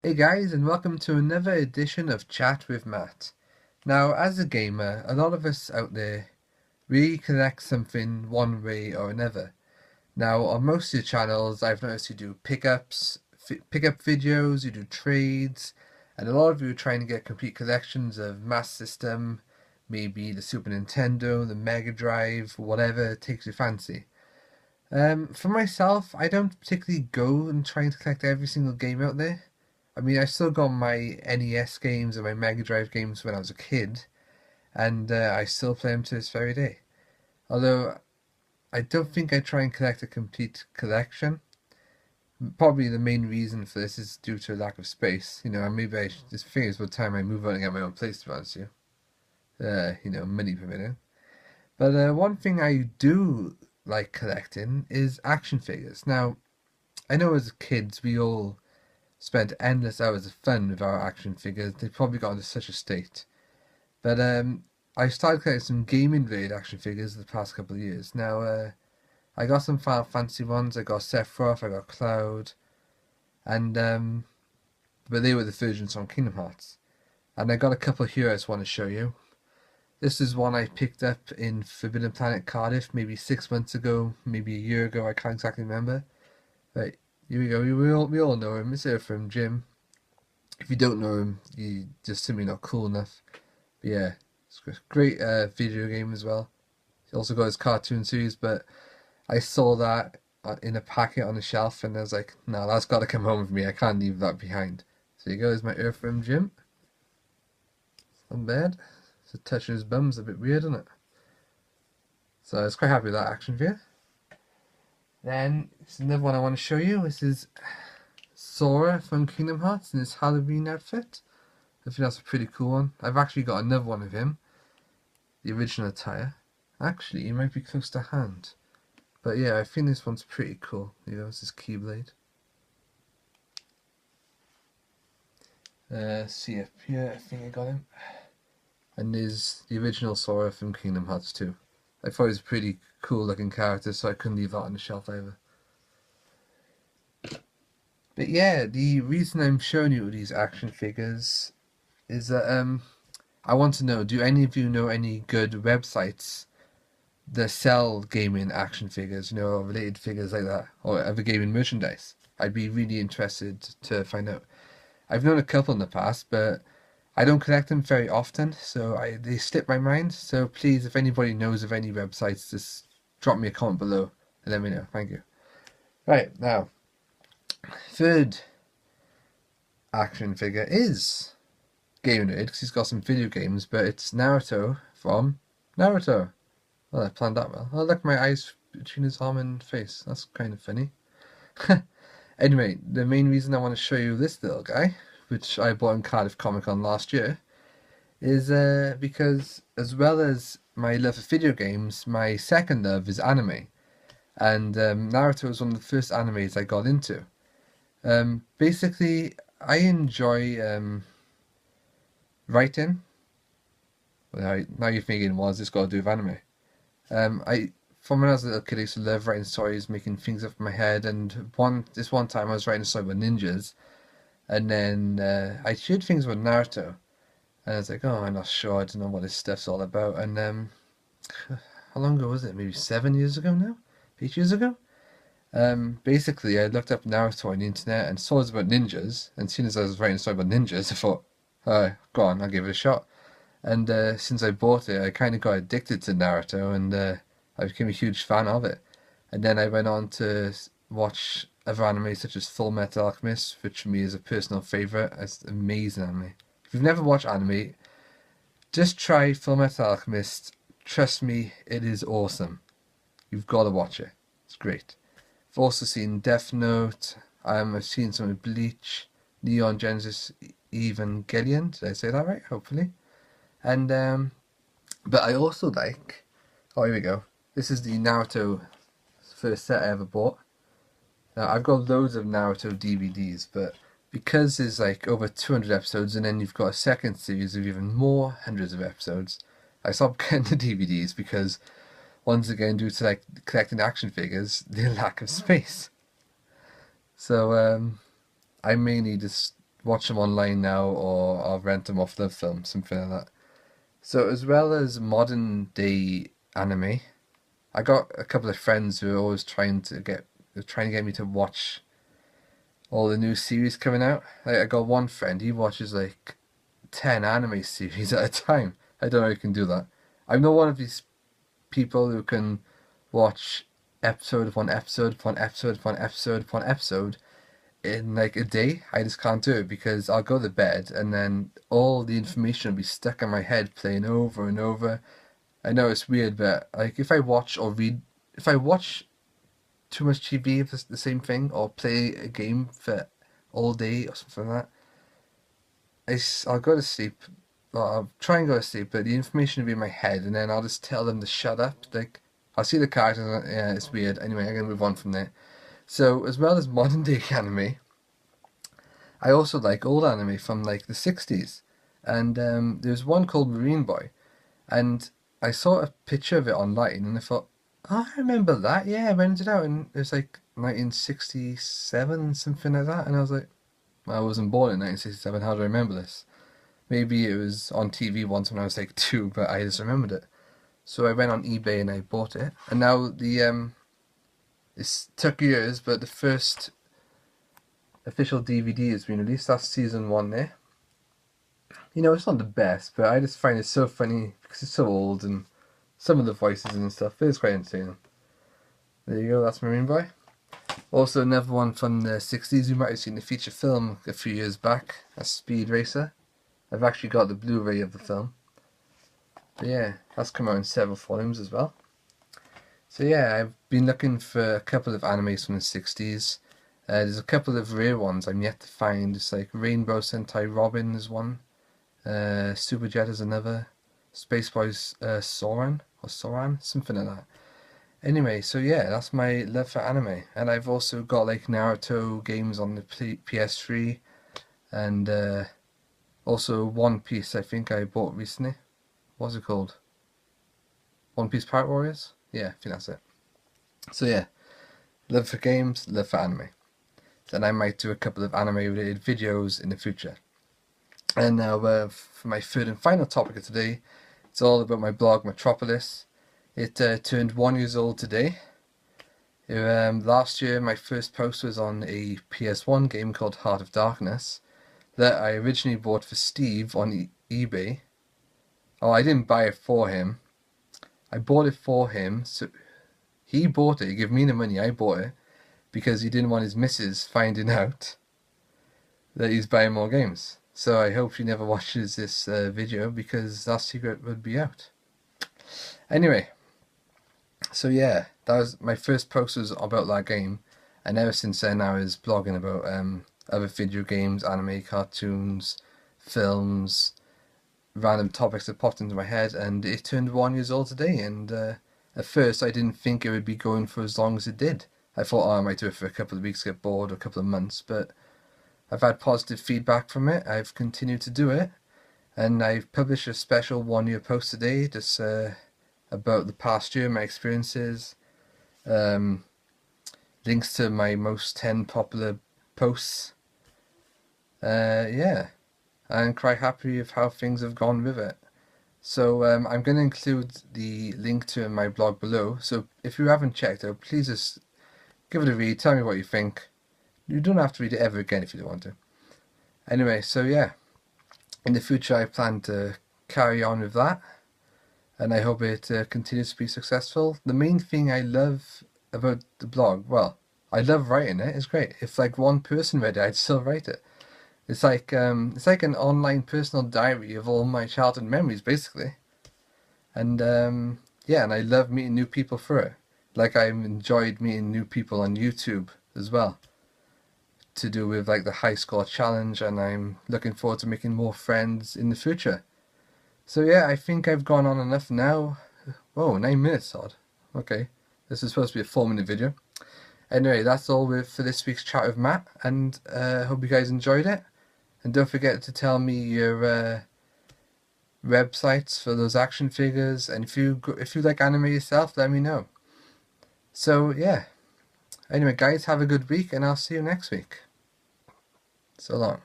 Hey guys, and welcome to another edition of Chat with Matt. Now, as a gamer, a lot of us out there really collect something one way or another. Now, on most of your channels, I've noticed you do pickup videos, you do trades, and a lot of you are trying to get complete collections of Master System, maybe the Super Nintendo, the Mega Drive, whatever takes your fancy. For myself, I don't particularly go and trying to collect every single game out there. I mean, I still got my NES games and my Mega Drive games when I was a kid, and I still play them to this very day. Although I don't think I try and collect a complete collection. Probably the main reason for this is due to a lack of space. And maybe I should just figure it's about time I move on and get my own place, to be honest with you. Money permitting. But one thing I do like collecting is action figures. Now, I know as kids we all spent endless hours of fun with our action figures. They probably got into such a state. But I started collecting some gaming related action figures the past couple of years. Now, I got some Final Fantasy ones. I got Sephiroth, I got Cloud, and but they were the versions from Kingdom Hearts. And I got a couple here I just want to show you. This is one I picked up in Forbidden Planet Cardiff maybe 6 months ago, maybe a year ago. I can't exactly remember. But here we go. We all know him. It's here from Jim. If you don't know him, you just simply not cool enough. But yeah, it's a great video game as well. He also got his cartoon series, but I saw that in a packet on the shelf, and I was like, no, that's got to come home with me. I can't leave that behind. So here goes my Earthworm Jim. Not bad. So touching his bum's a bit weird, isn't it? So I was quite happy with that action figure. Then, it's another one I want to show you. This is Sora from Kingdom Hearts in his Halloween outfit. I think that's a pretty cool one. I've actually got another one of him. The original attire. Actually, he might be close to hand. But yeah, I think this one's pretty cool. It's his Keyblade. See up here, I think I got him. And there's the original Sora from Kingdom Hearts 2. I thought he was a pretty cool looking character, so I couldn't leave that on the shelf either. But yeah, the reason I'm showing you these action figures is that I want to know, do any of you know any good websites that sell gaming action figures, or related figures like that, or other gaming merchandise? I'd be really interested to find out. I've known a couple in the past, but I don't collect them very often, so they slip my mind. So please, if anybody knows of any websites, just drop me a comment below and let me know. Thank you. Right, now, third action figure is gaming related because he's got some video games, but it's Naruto from Naruto. Well, I planned that well. Oh, look, my eyes between his arm and face. That's kind of funny. Anyway, the main reason I want to show you this little guy, which I bought in Cardiff Comic Con last year, is because as well as my love of video games, my second love is anime. And Naruto was one of the first animes I got into. Basically, I enjoy writing. Well, now you're thinking, what's this got to do with anime? From when I was a little kid, I used to love writing stories, making things up in my head. And this one time, I was writing a story about ninjas, and then I heard things about Naruto, and I was like, oh, I'm not sure. I don't know what this stuff's all about. And how long ago was it? Maybe 7 years ago now, 8 years ago. Basically, I looked up Naruto on the internet and saw it was about ninjas. And as soon as I was writing a story about ninjas, I thought, go on, I'll give it a shot. And since I bought it, I kind of got addicted to Naruto, and I became a huge fan of it. And then I went on to watch other anime such as Full Metal Alchemist, which for me is a personal favorite. It's an amazing anime. If you've never watched anime, just try Full Metal Alchemist. Trust me, it is awesome. You've got to watch it. It's great. I've also seen Death Note. I've seen some of Bleach, Neon Genesis Evangelion. Did I say that right? Hopefully. And but I also like. Oh, here we go. This is the Naruto first set I ever bought. Now I've got loads of Naruto DVDs, but because there's like over 200 episodes, and then you've got a second series of even more hundreds of episodes, I stopped getting the DVDs because, once again, due to like collecting action figures, the lack of space. So I mainly just watch them online now, or I'll rent them off LoveFilm, something like that. So as well as modern day anime, I got a couple of friends who are always trying to get me to watch all the new series coming out. Like, I got one friend, he watches like 10 anime series at a time. I don't know how you can do that. I'm not one of these people who can watch episode upon episode upon episode upon episode upon episode in like a day. I just can't do it because I'll go to bed and then all the information will be stuck in my head playing over and over. I know it's weird, but like if I watch too much TV of the same thing, or play a game for all day or something like that, I'll go to sleep. Well, I'll try and go to sleep, but the information will be in my head, and then I'll just tell them to shut up. Like, I'll see the characters, and yeah, it's weird. Anyway, I'm gonna move on from there. So, as well as modern day anime, I also like old anime from like the 60s. And there's one called Marine Boy, and I saw a picture of it online, and I thought, oh, I remember that. Yeah, I rented it out, and it was like 1967, something like that. And I was like, well, I wasn't born in 1967. How do I remember this? Maybe it was on TV once when I was like 2, but I just remembered it. So I went on eBay and I bought it. And now it took years, but the first official DVD has been released. That's season 1 there. You know, it's not the best, but I just find it so funny because it's so old, and some of the voices and stuff, it's quite entertaining. There you go, that's Marine Boy. Also another one from the 60s, you might have seen the feature film a few years back, a Speed Racer. I've actually got the Blu-ray of the film. But yeah, that's come out in several volumes as well. So yeah, I've been looking for a couple of animes from the 60s. There's a couple of rare ones I'm yet to find. It's like Rainbow Sentai Robin is one. Super Jet is another. Space Boys Soran, something like that. Anyway, so yeah, that's my love for anime. And I've also got like Naruto games on the PS3, and also One Piece, I think I bought recently. What's it called? One Piece Pirate Warriors? Yeah, I think that's it. So yeah, love for games, love for anime. Then I might do a couple of anime related videos in the future. And now for my third and final topic of today, it's all about my blog Metropolis. It turned 1 year old today. Last year my first post was on a PS1 game called Heart of Darkness that I originally bought for Steve on eBay. Oh, I didn't buy it for him. I bought it for him. So he bought it. He gave me the money. I bought it because he didn't want his missus finding out that he's buying more games. So I hope she never watches this video because that secret would be out. Anyway, so yeah, that was my first post was about that game, and ever since then I was blogging about other video games, anime, cartoons, films, random topics that popped into my head, and it turned 1 year old today. And at first I didn't think it would be going for as long as it did. I thought, oh, I might do it for a couple of weeks, get bored, or a couple of months, but I've had positive feedback from it. I've continued to do it, and I've published a special 1 year post today just about the past year, my experiences, links to my most 10 popular posts. Yeah, and quite happy with how things have gone with it. So I'm going to include the link to my blog below, so if you haven't checked out, please just give it a read, tell me what you think. You don't have to read it ever again if you don't want to. Anyway, so yeah, in the future I plan to carry on with that, and I hope it continues to be successful. The main thing I love about the blog, well, I love writing it, it's great. If like one person read it, I'd still write it. It's like an online personal diary of all my childhood memories, basically. And yeah, and I love meeting new people through it. Like I've enjoyed meeting new people on YouTube as well, to do with like the high score challenge, and I'm looking forward to making more friends in the future. So yeah, I think I've gone on enough now. Whoa, 9 minutes odd. Okay, this is supposed to be a 4-minute video. Anyway, that's all for this week's chat with Matt, and hope you guys enjoyed it. And don't forget to tell me your websites for those action figures, and if you like anime yourself, let me know. So yeah, anyway guys, have a good week, and I'll see you next week. So long.